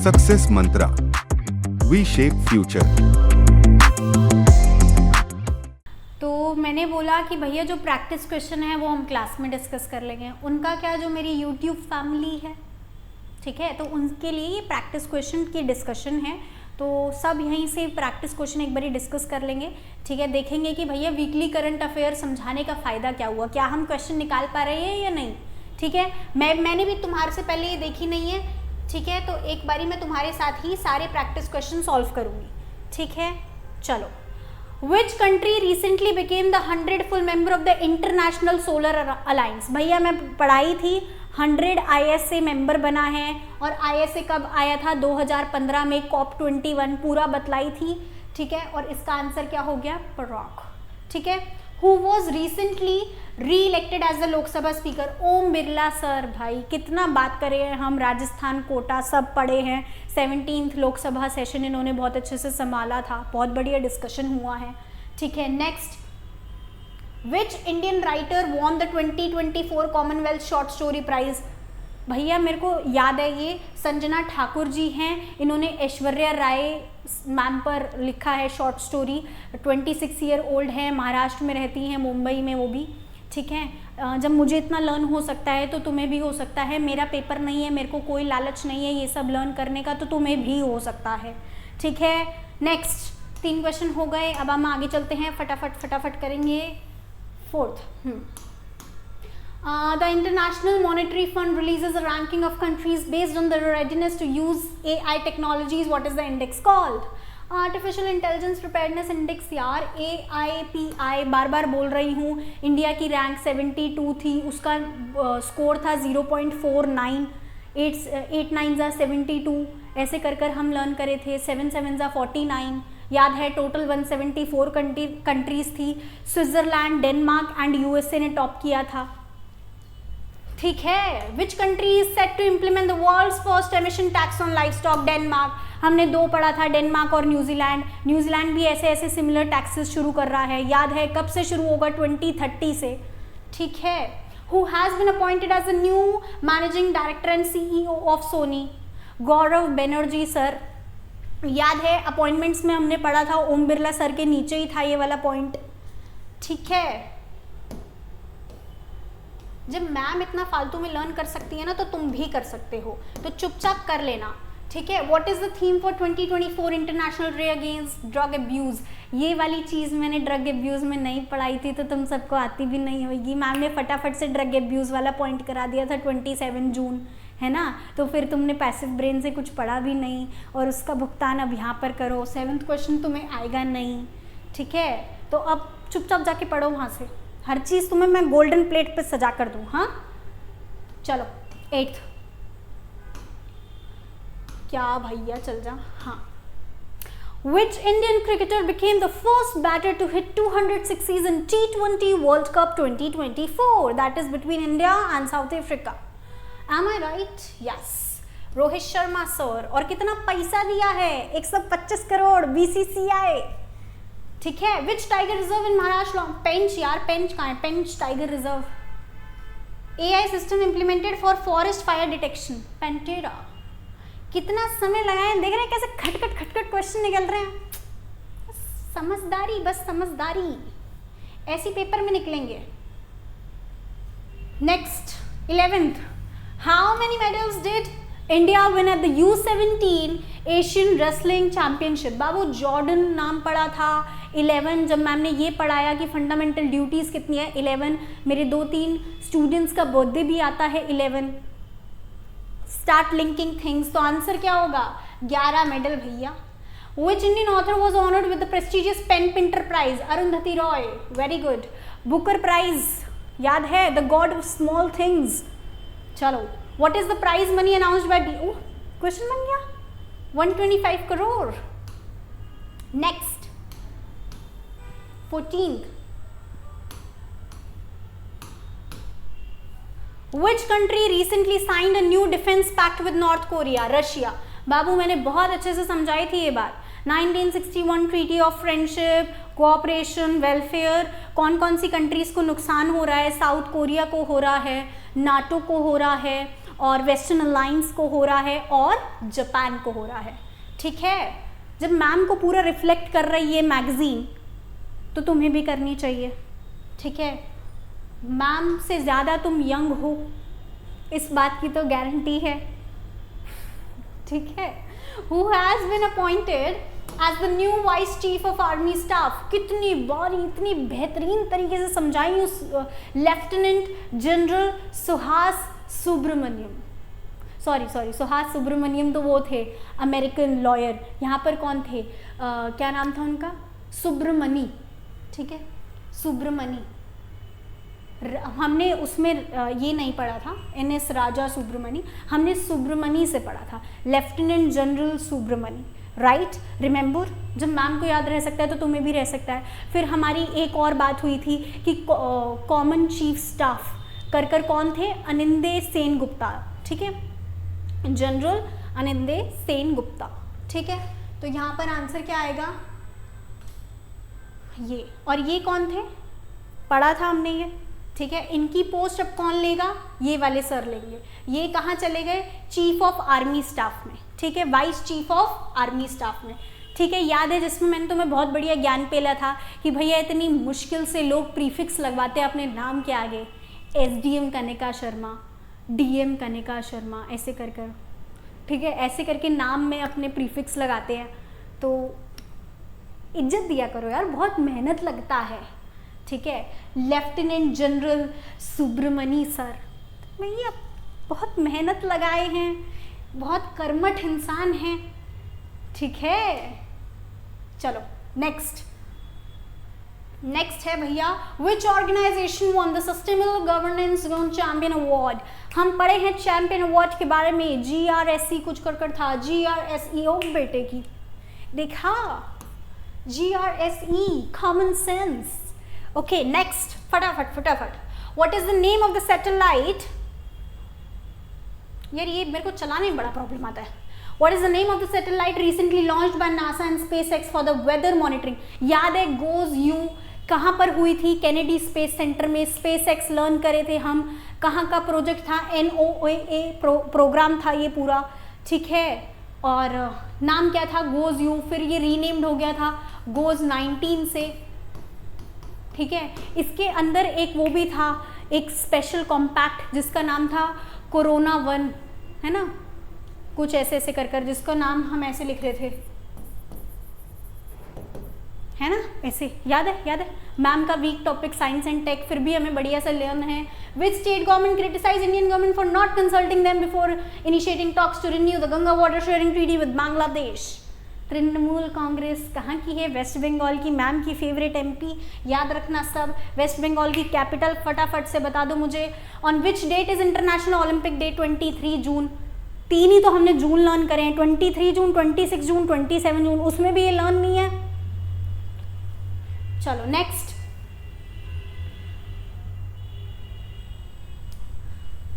Success मंत्रा, V shape future. तो मैंने बोला कि भैया जो प्रैक्टिस क्वेश्चन है वो हम क्लास में डिस्कस कर लेंगे। उनका क्या, जो मेरी यूट्यूब फैमिली है, ठीक है, तो उनके लिए ये प्रैक्टिस क्वेश्चन की डिस्कशन है। तो सब यहीं से प्रैक्टिस क्वेश्चन एक बारी डिस्कस कर लेंगे, ठीक है। देखेंगे कि भैया वीकली करंट अफेयर समझाने का फ़ायदा क्या हुआ, क्या हम क्वेश्चन निकाल पा रहे हैं या नहीं, ठीक है। मैंने भी तुम्हारे से पहले ये देखी नहीं है, ठीक है, तो एक बारी मैं तुम्हारे साथ ही सारे प्रैक्टिस क्वेश्चन सॉल्व करूँगी, ठीक है। चलो, Which country recently became the 100 full member of the International Solar Alliance? भैया मैं पढ़ाई थी 100 ISA मेंबर बना है, और ISA कब आया था, 2015 में, COP21 पूरा बतलाई थी, ठीक है। और इसका आंसर क्या हो गया, पराग, ठीक है। Who was recently re-elected as the Lok Sabha speaker? Om Birla sir. भाई कितना बात करें हम, राजस्थान कोटा सब पढ़े हैं, 17th लोकसभा सेशन इन्होंने बहुत अच्छे से संभाला था, बहुत बढ़िया डिस्कशन हुआ है, ठीक है। Next, which Indian writer won the 2024 Commonwealth short story prize? भैया मेरे को याद है, ये संजना ठाकुर जी हैं, इन्होंने ऐश्वर्या राय मैम पर लिखा है शॉर्ट स्टोरी। 26 ईयर ओल्ड है, महाराष्ट्र में रहती हैं, मुंबई में वो भी, ठीक है। जब मुझे इतना लर्न हो सकता है तो तुम्हें भी हो सकता है। मेरा पेपर नहीं है, मेरे को कोई लालच नहीं है ये सब लर्न करने का, तो तुम्हें भी हो सकता है, ठीक है। नेक्स्ट, 3 क्वेश्चन हो गए, अब हम आगे चलते हैं, फटाफट करेंगे। 4th, the International Monetary Fund releases a ranking of countries based on their readiness to use AI technologies. What is the index called? Artificial intelligence preparedness index यार, AIPI, बार बार बोल रही हूँ। इंडिया की रैंक 72 थी, उसका स्कोर था 0.49, 8 9 72, ऐसे कर हम लर्न करे थे। 7 7 49, याद है। टोटल 174 कंट्रीज थी। स्विट्जरलैंड, डेनमार्क एंड USA ने टॉप किया था, ठीक है। Which country is set to implement the world's first emission tax on livestock? Denmark. हमने 2 पढ़ा था, डेनमार्क और न्यूजीलैंड। न्यूजीलैंड भी ऐसे सिमिलर टैक्सेस शुरू कर रहा है, याद है। कब से शुरू होगा? 2030 से, ठीक है। Who has been appointed as the new managing director and CEO of Sony? Gaurav Banerjee sir, याद है। अपॉइंटमेंट्स में हमने पढ़ा था, ओम बिरला सर के नीचे ही था ये वाला पॉइंट, ठीक है। जब मैम इतना फालतू में लर्न कर सकती है ना, तो तुम भी कर सकते हो, तो चुपचाप कर लेना, ठीक है। What is the theme for 2024 international day against drug abuse? ये वाली चीज़ मैंने ड्रग अब्यूज में नहीं पढ़ाई थी, तो तुम सबको आती भी नहीं होगी। मैम ने फटाफट से ड्रग अब्यूज वाला पॉइंट करा दिया था 27 जून, है ना। तो फिर तुमने पैसिव ब्रेन से कुछ पढ़ा भी नहीं, और उसका भुगतान अब यहाँ पर करो। 7th क्वेश्चन तुम्हें आएगा नहीं, ठीक है। तो अब चुपचाप जाके पढ़ो वहाँ से, हर चीज़ तुम्हें मैं गोल्डन प्लेट पे सजा कर दूँ, हाँ। चलो 8th, क्या भैया चल जा, हाँ। Which Indian cricketer became the first batter to hit 200 sixes in T20 World Cup 2024? That is between India and South Africa. Am I right? Yes. Rohit Sharma sir. और कितना पैसा दिया है? 125 करोड़ BCCI, ठीक है। Which tiger reserve in Maharashtra? Pench यार, पेंच कहाँ है? Pench tiger reserve. AI system implemented for forest fire detection? पेंटेरा। कितना समय लगाए, देख रहे हैं कैसे खटखट क्वेश्चन निकल रहे हैं। समझदारी, बस समझदारी, ऐसी पेपर में निकलेंगे। Next, 11th, how many medals did India win at the U17 Asian wrestling championship? Babu Jordan नाम पढ़ा था। 11, जब मैम ने ये पढ़ाया कि फंडामेंटल ड्यूटीज़ कितनी है, 11। मेरे 2-3 स्टूडेंट्स का बर्थडे भी आता है 11। स्टार्ट लिंकिंग थिंग्स, तो आंसर क्या होगा? 11 मेडल भैया। Which Indian author was honoured with the prestigious PEN Pinter prize? Arundhati Roy, very good. Booker prize, याद है, the God of Small Things. चलो, what is the prize money announced by question बन गया, 125 crore. Next, 14th, Which country recently signed a new defense pact with North Korea? Russia. बाबू मैंने बहुत अच्छे से समझाई थी ये बात। 1961 treaty of friendship, cooperation, welfare, कौन कौन सी कंट्रीज को नुकसान हो रहा है? साउथ कोरिया को हो रहा है, नाटो को हो रहा है, और वेस्टर्न अलायंस को हो रहा है और जापान को हो रहा है, ठीक है। जब मैम को पूरा रिफ्लेक्ट कर रही है मैगजीन तो तुम्हें भी करनी चाहिए, ठीक है। मैम से ज़्यादा तुम यंग हो, इस बात की तो गारंटी है, ठीक है। Who has been appointed as the new Vice Chief of Army Staff? कितनी बारी इतनी बेहतरीन तरीके से समझाई उस lieutenant general Suhas Subramanyam, sorry Suhas Subramanyam तो वो थे अमेरिकन लॉयर, यहाँ पर कौन थे, क्या नाम था उनका, सुब्रमणी, ठीक है, सुब्रमणी। हमने उसमें ये नहीं पढ़ा था NS राजा सुब्रमणी, हमने सुब्रमणी से पढ़ा था, lieutenant general Subramani, right, remember. जब मैम को याद रह सकता है तो तुम्हें भी रह सकता है। फिर हमारी एक और बात हुई थी कि कॉमन चीफ स्टाफ कर कौन थे, अनिंदे सेन गुप्ता, ठीक है, जनरल अनिंदे सेन गुप्ता, ठीक है। तो यहाँ पर आंसर क्या आएगा, ये, और ये कौन थे, पढ़ा था हमने ये, ठीक है। इनकी पोस्ट अब कौन लेगा, ये वाले सर लेंगे। ये कहाँ चले गए, चीफ ऑफ आर्मी स्टाफ में, ठीक है, vice chief of army staff में, ठीक है। याद है जिसमें मैंने तुम्हें बहुत बढ़िया ज्ञान पेला था कि भैया इतनी मुश्किल से लोग प्रीफिक्स लगवाते हैं अपने नाम के आगे, SDM कनिका शर्मा, DM कनिका शर्मा, ऐसे कर, ठीक है, ऐसे करके नाम में अपने प्रीफिक्स लगाते हैं। तो इज्जत दिया करो यार, बहुत मेहनत लगता है, ठीक है। लेफ्टिनेंट जनरल सुब्रमणी सर, भैया बहुत मेहनत लगाए हैं, बहुत कर्मठ इंसान हैं, ठीक है। चलो नेक्स्ट है भैया, which organisation won the sustainable governance champion award. हम पढ़े हैं चैंपियन अवार्ड के बारे में, GRSE कुछ कर था, GRSE, ओ बेटे की देखा, GRSE, common sense. Okay next, फटाफट, what is the name of the satellite, यार ये मेरे को चलाने में बड़ा प्रॉब्लम आता है। What is the name of the satellite recently launched by NASA and SpaceX for the weather monitoring? याद है GOES-U कहाँ पर हुई थी, कैनेडी स्पेस सेंटर में, SpaceX लर्न करे थे हम, कहाँ का प्रोजेक्ट था, NOAA प्रोग्राम था ये पूरा, ठीक है। और नाम क्या था, GOES-U, फिर ये रीनेम्ड हो गया था GOES-19 से, ठीक है। इसके अंदर एक वो भी था, एक स्पेशल कॉम्पैक्ट जिसका नाम था कोरोना 1, है ना, कुछ ऐसे कर जिसका नाम हम ऐसे लिख रहे थे, है ना, ऐसे, याद है। मैम का week topic science and tech, फिर भी हमें बढ़िया सा लर्न है। Which state government criticise Indian government for not consulting them before initiating talks to renew the Ganga water sharing treaty with Bangladesh. Trinamool Congress कहाँ की है, वेस्ट बंगाल की, मैम की फेवरेट MP, याद रखना सब। वेस्ट बंगाल की कैपिटल फटाफट से बता दो मुझे। On which date is International Olympic Day, 23 June. 3 ही तो हमने जून लर्न करे हैं, 23 जून, 26 जून, 27 जून, उसमें भी ये लर्न नहीं है। चलो next,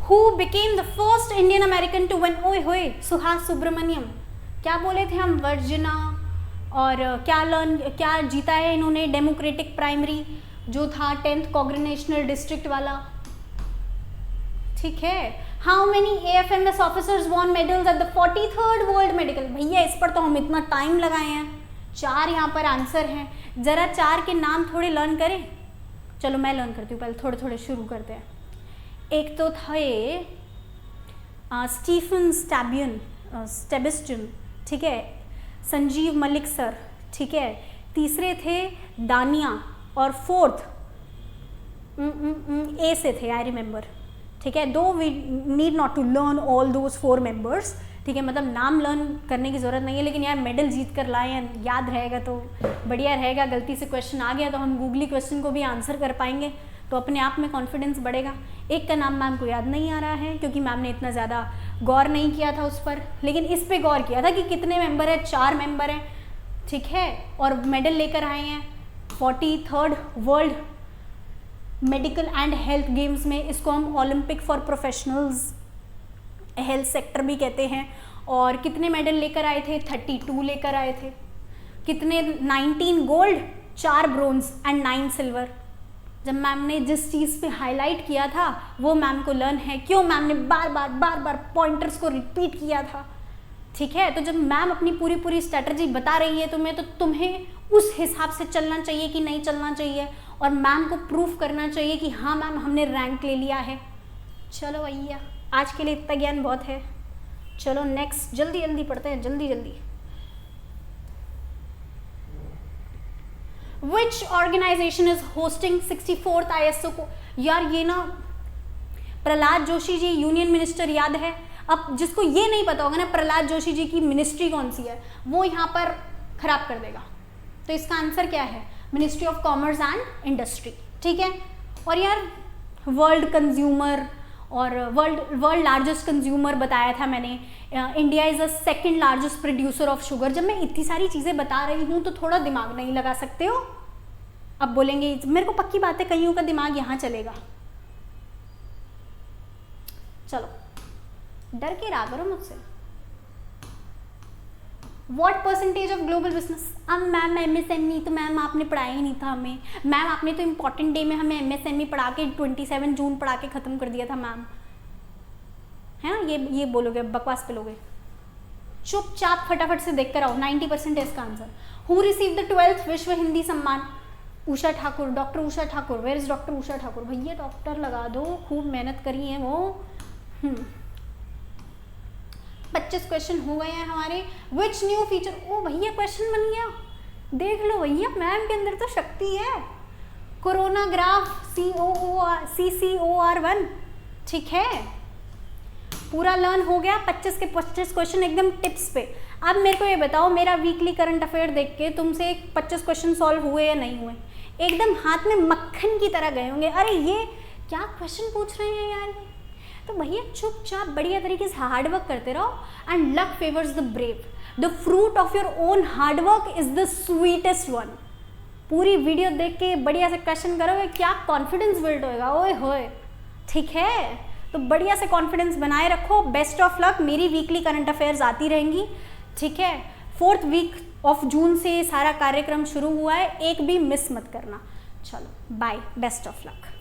who became the first Indian American to win, ओए होए, सुहास सुब्रमण्यम। क्या बोले थे हम, वर्जिना, और क्या जीता है इन्होंने, डेमोक्रेटिक प्राइमरी जो था 10th कॉग्निशनल डिस्ट्रिक्ट वाला, ठीक है। How many AFMS officers won medals at the 43rd world medical, भैया इस पर तो हम इतना टाइम लगाए हैं, 4 यहाँ पर आंसर हैं, जरा 4 के नाम थोड़े लर्न करें। चलो मैं लर्न करती हूँ, पहले थोड़े शुरू करते हैं। एक तो थे स्टीफन स्टेबिस्टन, ठीक है, संजीव मलिक सर, ठीक है, तीसरे थे दानिया, और 4th A से थे, आई रिमेंबर, ठीक है। Though we need not to learn all those 4 members, ठीक है, मतलब नाम लर्न करने की ज़रूरत नहीं है, लेकिन यार मेडल जीत कर लाए हैं, याद रहेगा तो बढ़िया रहेगा। गलती से क्वेश्चन आ गया तो हम गूगली क्वेश्चन को भी आंसर कर पाएंगे, तो अपने आप में कॉन्फिडेंस बढ़ेगा। एक का नाम मैम को याद नहीं आ रहा है क्योंकि मैम ने इतना ज़्यादा गौर नहीं किया था उस पर, लेकिन इस पे गौर किया था कि कितने मेंबर हैं, 4 मेंबर हैं, ठीक है, और मेडल लेकर आए हैं 43rd world medical and health games में। इसको हम Olympic for professionals health sector भी कहते हैं। और कितने मेडल लेकर आए थे, 32 लेकर आए थे। कितने, 19 गोल्ड, 4 ब्रोंज एंड 9 सिल्वर। जब मैम ने जिस चीज़ पे हाईलाइट किया था वो मैम को लर्न है, क्यों मैम ने बार बार पॉइंटर्स को रिपीट किया था, ठीक है। तो जब मैम अपनी पूरी स्ट्रेटजी बता रही है तुम्हें, तो तुम्हें उस हिसाब से चलना चाहिए कि नहीं चलना चाहिए, और मैम को प्रूफ करना चाहिए कि हाँ मैम हमने रैंक ले लिया है। चलो भैया आज के लिए इतना ज्ञान बहुत है। चलो नेक्स्ट जल्दी पढ़ते हैं, जल्दी। Which organization is hosting 64th ISO को? यार ये ना प्रहलाद जोशी जी यूनियन मिनिस्टर याद है। अब जिसको ये नहीं पता होगा ना प्रहलाद जोशी जी की मिनिस्ट्री कौन सी है, वो यहाँ पर खराब कर देगा। तो इसका आंसर क्या है? Ministry of commerce and industry, ठीक है। और यार वर्ल्ड कंज्यूमर और वर्ल्ड लार्जेस्ट कंज्यूमर बताया था मैंने। India is a second largest producer of sugar. जब मैं इतनी सारी चीज़ें बता रही हूँ तो थोड़ा दिमाग नहीं लगा सकते हो? अब बोलेंगे मेरे को पक्की बात है, कईयों का दिमाग यहाँ चलेगा। चलो डर के रहा करो मुझसे। What percentage of global business? अब मैम MSME तो मैम आपने पढ़ाया ही नहीं था हमें। मैम आपने तो इम्पॉर्टेंट डे में हमें MSME पढ़ा के 27 जून पढ़ा के ख़त्म कर दिया था मैम, है ना। ये बोलोगे, बकवास पे लोगे। चुपचाप फटाफट से देख कर आओ, 90% है इसका answer. Who receive the 12th विश्व हिंदी सम्मान? Usha Thakur, doctor Usha Thakur. Where is doctor Usha Thakur? भैया डॉक्टर लगा दो, खूब मेहनत करी है वो। 25 क्वेश्चन हो गए हैं हमारे। Which new feature? ओ भैया क्वेश्चन बन गया, देख लो भैया मैम के अंदर तो शक्ति है। कोरोना ग्राफ CCOR1, ठीक है, पूरा लर्न हो गया। 25 के 25 क्वेश्चन एकदम टिप्स पे। अब मेरे को ये बताओ, मेरा वीकली करंट अफेयर देख के तुमसे 25 क्वेश्चन सॉल्व हुए या नहीं हुए? एकदम हाथ में मक्खन की तरह गए होंगे, अरे ये क्या क्वेश्चन पूछ रहे हैं यार। तो भैया चुपचाप बढ़िया तरीके से हार्ड वर्क करते रहो। And luck favours the brave, the fruit of your own hard work is the sweetest one. पूरी वीडियो देख के बढ़िया से क्वेश्चन करोगे, क्या कॉन्फिडेंस बिल्ड होएगा, ओए होए, ठीक है। तो बढ़िया से कॉन्फिडेंस बनाए रखो। Best of luck. मेरी वीकली करंट अफेयर्स आती रहेंगी, ठीक है। 4th वीक ऑफ जून से सारा कार्यक्रम शुरू हुआ है, एक भी मिस मत करना। चलो बाय, बेस्ट ऑफ लक।